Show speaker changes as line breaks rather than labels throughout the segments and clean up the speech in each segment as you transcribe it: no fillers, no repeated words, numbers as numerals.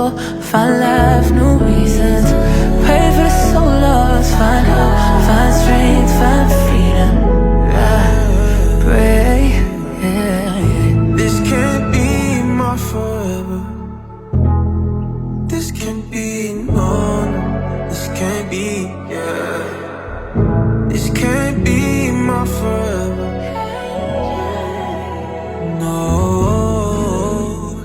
soul, find life, new reasons. Pray for the soul lost, find hope, find strength, find freedom. I pray, yeah. This can't be my forever. This can't be normal. This can't be, yeah. This can't be my forever. No,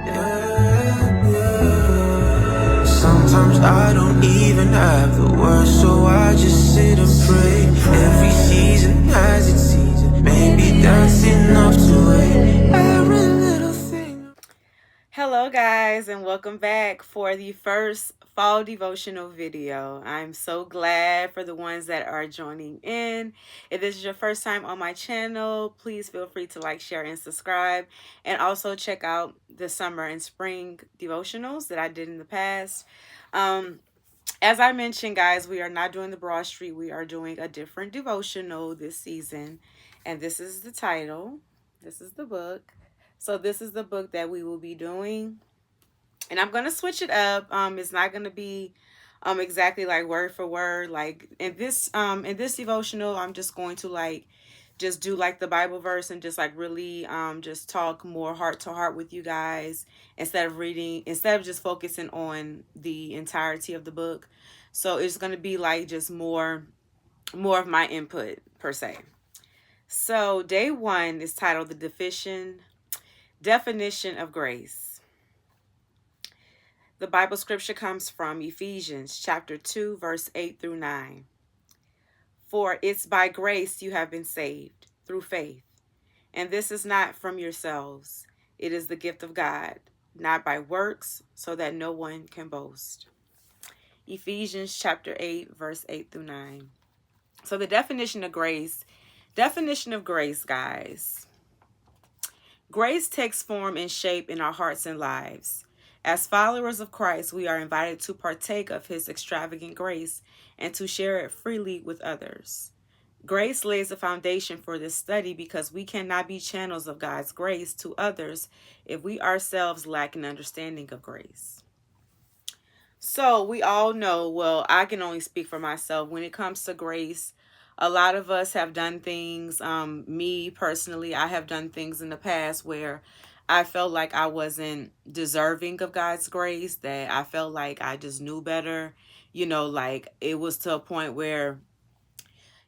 yeah, yeah. Sometimes I don't even have the words, so I just sit and pray. Every season has its season. Maybe that's enough to wait. Every little thing.
Hello guys, and welcome back for the first fall devotional video. I'm so glad for the ones that are joining in. If this is your first time on my channel, please feel free to like, share, and subscribe. And also check out the summer and spring devotionals that I did in the past. As I mentioned, guys, we are not doing the Broad Street. We are doing a different devotional this season. And this is the title. This is the book. So this is the book that we will be doing. And I'm going to switch it up. It's not going to be exactly like word for word. Like in this devotional, I'm just going to just do like the Bible verse and just like really just talk more heart to heart with you guys instead of just focusing on the entirety of the book. So it's going to be like just more of my input per se. So day 1 is titled The Definition of Grace. The Bible scripture comes from Ephesians chapter 2, verse 8 through 9. For it's by grace you have been saved, through faith. And this is not from yourselves. It is the gift of God, not by works, so that no one can boast. Ephesians chapter 8, verse 8 through 9. So the definition of grace, guys. Grace takes form and shape in our hearts and lives. As followers of Christ, we are invited to partake of his extravagant grace and to share it freely with others. Grace lays a foundation for this study because we cannot be channels of God's grace to others if we ourselves lack an understanding of grace. So we all know, well, I can only speak for myself. When it comes to grace, a lot of us have done things. Me personally, I have done things in the past where I felt like I wasn't deserving of God's grace, that I felt like I just knew better. Like it was to a point where,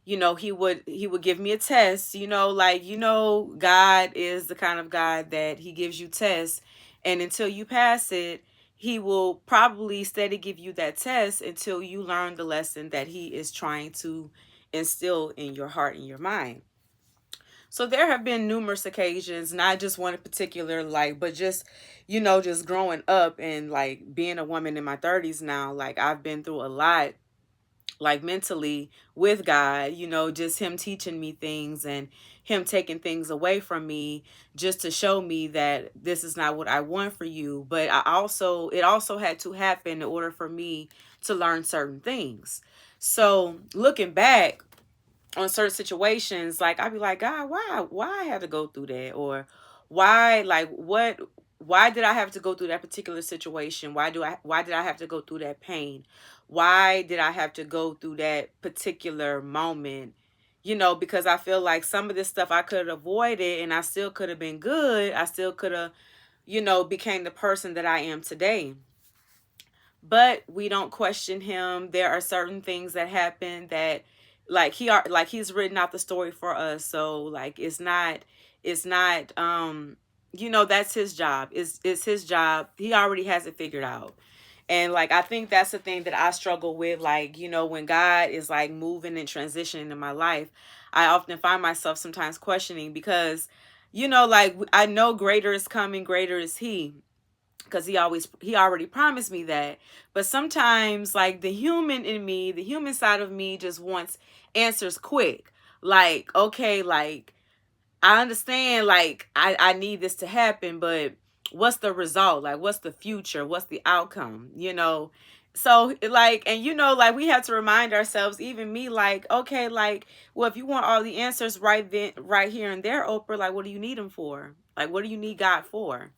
he would give me a test, God is the kind of God that he gives you tests. And until you pass it, he will probably steady give you that test until you learn the lesson that he is trying to instill in your heart and your mind. So there have been numerous occasions, not just one in particular, but just, just growing up and being a woman in my 30s now, I've been through a lot, mentally with God, just him teaching me things and him taking things away from me just to show me that this is not what I want for you. But it also had to happen in order for me to learn certain things. So looking back on certain situations, I'd be like, God, why I have to go through that? Or why did I have to go through that particular situation? Why did I have to go through that pain? Why did I have to go through that particular moment? Because I feel like some of this stuff I could have avoided and I still could have been good. I still could have, became the person that I am today. But we don't question him. There are certain things that happen that he's written out the story for us. So it's not that's his job. It's his job. He already has it figured out. And I think that's the thing that I struggle with. When God is moving and transitioning in my life, I often find myself sometimes questioning because, I know greater is coming, greater is he. Because he already promised me that. But sometimes the human in me, the human side of me just wants answers quick. Okay, I understand, I need this to happen, but what's the result? What's the future? What's the outcome? So and we have to remind ourselves, even me, okay, well, if you want all the answers right here and there, Oprah, what do you need them for? What do you need God for?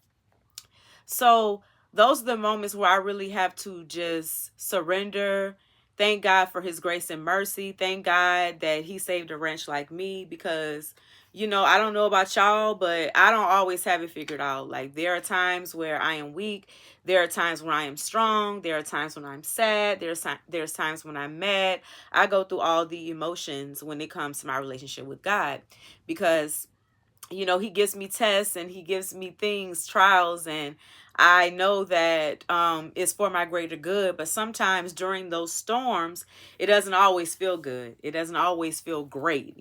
So those are the moments where I really have to just surrender. Thank God for his grace and mercy. Thank God that he saved a wretch like me, because, I don't know about y'all, but I don't always have it figured out. Like, there are times where I am weak. There are times when I am strong. There are times when I'm sad. There's times when I'm mad. I go through all the emotions when it comes to my relationship with God, because he gives me tests and he gives me things, trials, and I know that it's for my greater good. But sometimes during those storms, it doesn't always feel good. It doesn't always feel great.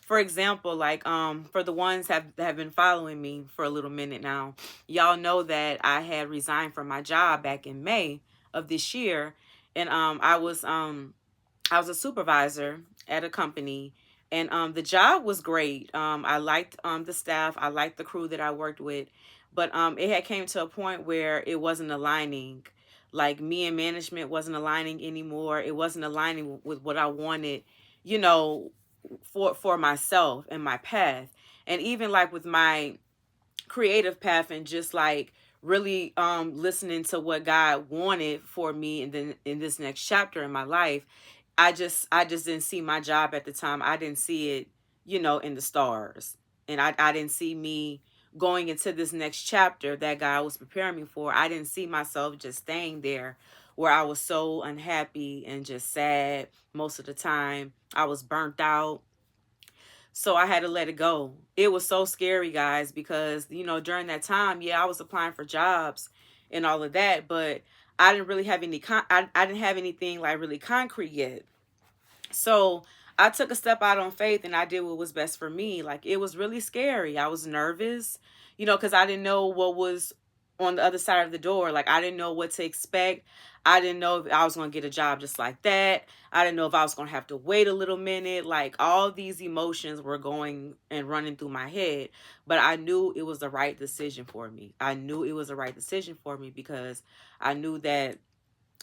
For example, like for the ones that have been following me for a little minute now, y'all know that I had resigned from my job back in May of this year, and I was a supervisor at a company, and the job was great. I liked the staff. I liked the crew that I worked with, but it had came to a point where it wasn't aligning. Like, me and management wasn't aligning anymore. It wasn't aligning with what I wanted, you know, for myself and my path, and even like with my creative path, and just like really listening to what God wanted for me, and then in this next chapter in my life, I just didn't see my job at the time. I didn't see it, in the stars. And I didn't see me going into this next chapter that God was preparing me for. I didn't see myself just staying there, where I was so unhappy and just sad most of the time. I was burnt out. So I had to let it go. It was so scary, guys, because, during that time, yeah, I was applying for jobs and all of that, but I didn't really have I didn't have anything like really concrete yet. So I took a step out on faith, and I did what was best for me. Like, it was really scary. I was nervous, because I didn't know what was on the other side of the door. Like, I didn't know what to expect. I didn't know if I was going to get a job just like that. I didn't know if I was going to have to wait a little minute. Like, all these emotions were going and running through my head. But I knew it was the right decision for me. I knew it was the right decision for me, because I knew that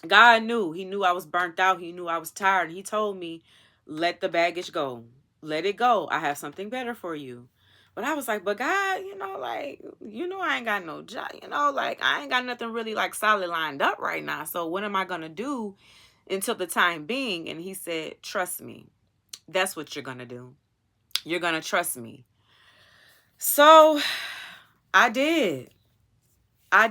God knew. He knew I was burnt out. He knew I was tired. He told me, let the baggage go. Let it go. I have something better for you. But I was like, but God, like, I ain't got no job, like, I ain't got nothing really like solid lined up right now. So what am I going to do until the time being? And he said, trust me. That's what you're going to do. You're going to trust me. So I did. I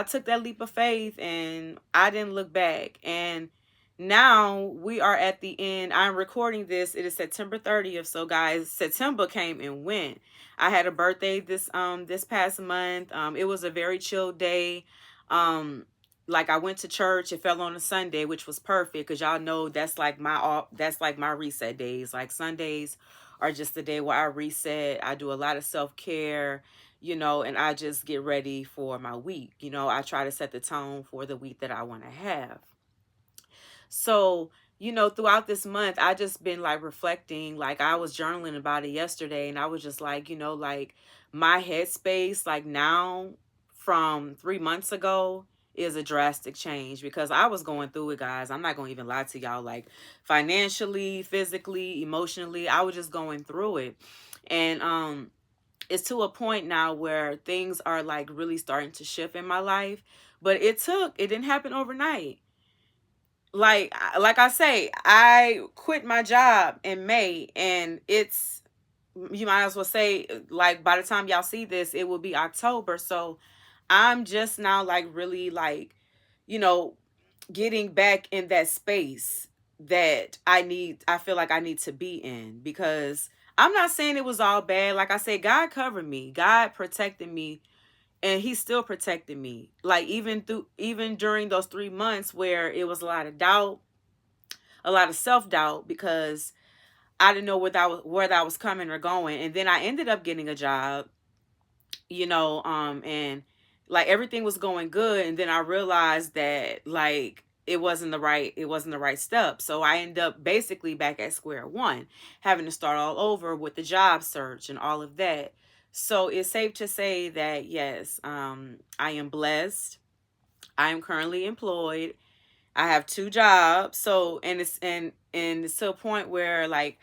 took that leap of faith, and I didn't look back. And now we are at the end. I'm recording this. It is September 30th. So guys, September came and went. I had a birthday this past month. It was a very chill day. Like, I went to church. It fell on a Sunday, which was perfect, because y'all know that's like my reset days. Like, Sundays are just the day where I reset. I do a lot of self-care, and I just get ready for my week. I try to set the tone for the week that I want to have. So, throughout this month, I just been like reflecting. Like, I was journaling about it yesterday, and I was just like, like, my headspace, like, now from 3 months ago, is a drastic change, because I was going through it, guys. I'm not going to even lie to y'all. Like, financially, physically, emotionally, I was just going through it. And it's to a point now where things are like really starting to shift in my life, but it didn't happen overnight. Like I say, I quit my job in May, and you might as well say, like, by the time y'all see this, it will be October. So I'm just now like really like, you know, getting back in that space that I feel like I need to be in, because I'm not saying it was all bad. Like I said, God covered me. God protected me, and he's still protecting me. Like, even during those 3 months where it was a lot of doubt, a lot of self-doubt, because I didn't know where that was coming or going. And then I ended up getting a job, and like everything was going good, and then I realized that like it wasn't the right step. So I ended up basically back at square one, having to start all over with the job search and all of that. So it's safe to say that yes, I am blessed. I am currently employed. I have two jobs. So, and it's to a point where like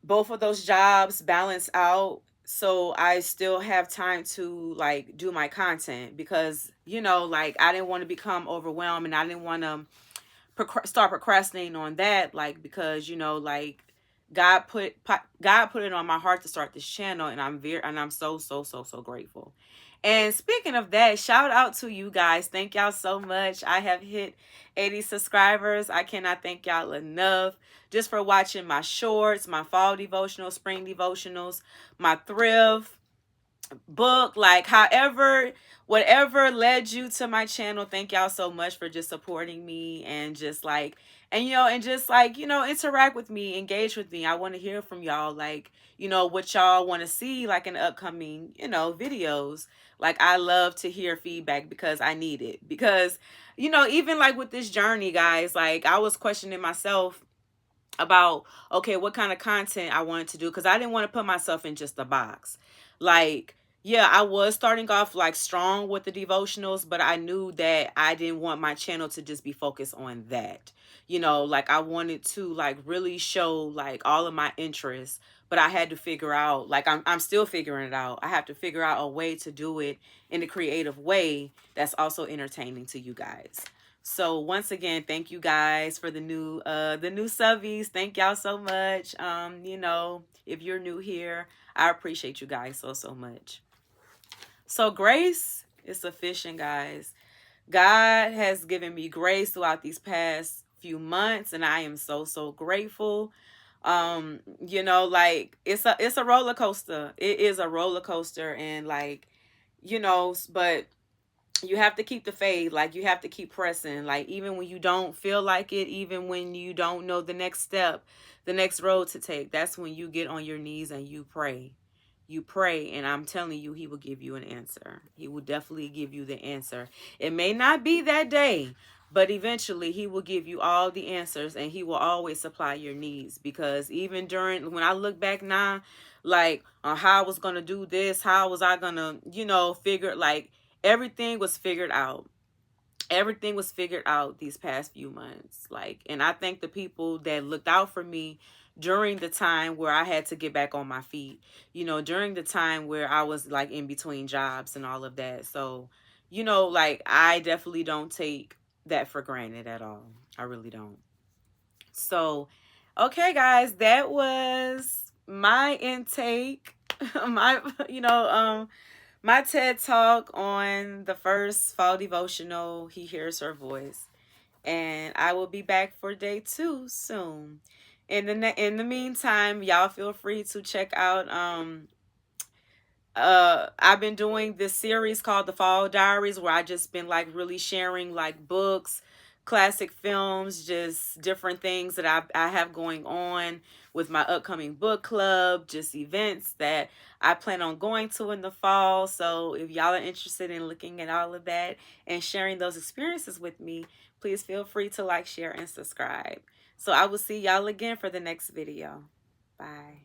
both of those jobs balance out. so I still have time to like do my content, because like I didn't want to become overwhelmed, and I didn't want to start procrastinating on that, like, because like God put it on my heart to start this channel, and I'm so grateful. And speaking of that, shout out to you guys. Thank y'all so much. I have hit 80 subscribers. I cannot thank y'all enough just for watching my shorts, my fall devotional, spring devotionals, my thrift book, like however, whatever led you to my channel. Thank y'all so much for just supporting me, and just like, and just like, interact with me, engage with me. I want to hear from y'all, like, what y'all want to see, like, in upcoming, videos. Like, I love to hear feedback, because I need it, because even like with this journey, guys, like I was questioning myself about, okay, what kind of content I wanted to do, because I didn't want to put myself in just a box. Like, yeah, I was starting off like strong with the devotionals, but I knew that I didn't want my channel to just be focused on that. Like I wanted to like really show like all of my interests, but I had to figure out, like I'm still figuring it out. I have to figure out a way to do it in a creative way that's also entertaining to you guys. So once again, thank you guys for the new subbies. Thank y'all so much. If you're new here, I appreciate you guys so much. So grace is sufficient, guys. God has given me grace throughout these past few months, and I am so grateful. Like it's a roller coaster. It is a roller coaster, and like, but you have to keep the faith. Like, you have to keep pressing, like even when you don't feel like it, even when you don't know the next step, the next road to take. That's when you get on your knees and you pray. You pray, and I'm telling you, he will give you an answer. He will definitely give you the answer. It may not be that day, but eventually he will give you all the answers, and he will always supply your needs. Because even during, when I look back now, like on how I was going to do this, how was I going to, figure, like, everything was figured out. Everything was figured out these past few months. Like, and I thank the people that looked out for me during the time where I had to get back on my feet, during the time where I was like in between jobs and all of that. So, like, I definitely don't take that for granted at all. I really don't. So, okay, guys, that was my intake, my, my TED Talk on the first fall devotional, He Hears Her Voice. And I will be back for day 2 soon. In the meantime, y'all feel free to check out I've been doing this series called the Fall Diaries, where I just been like really sharing like books, classic films, just different things that I have going on with my upcoming book club, just events that I plan on going to in the fall. So if y'all are interested in looking at all of that and sharing those experiences with me, please feel free to like, share, and subscribe. So I will see y'all again for the next video. Bye.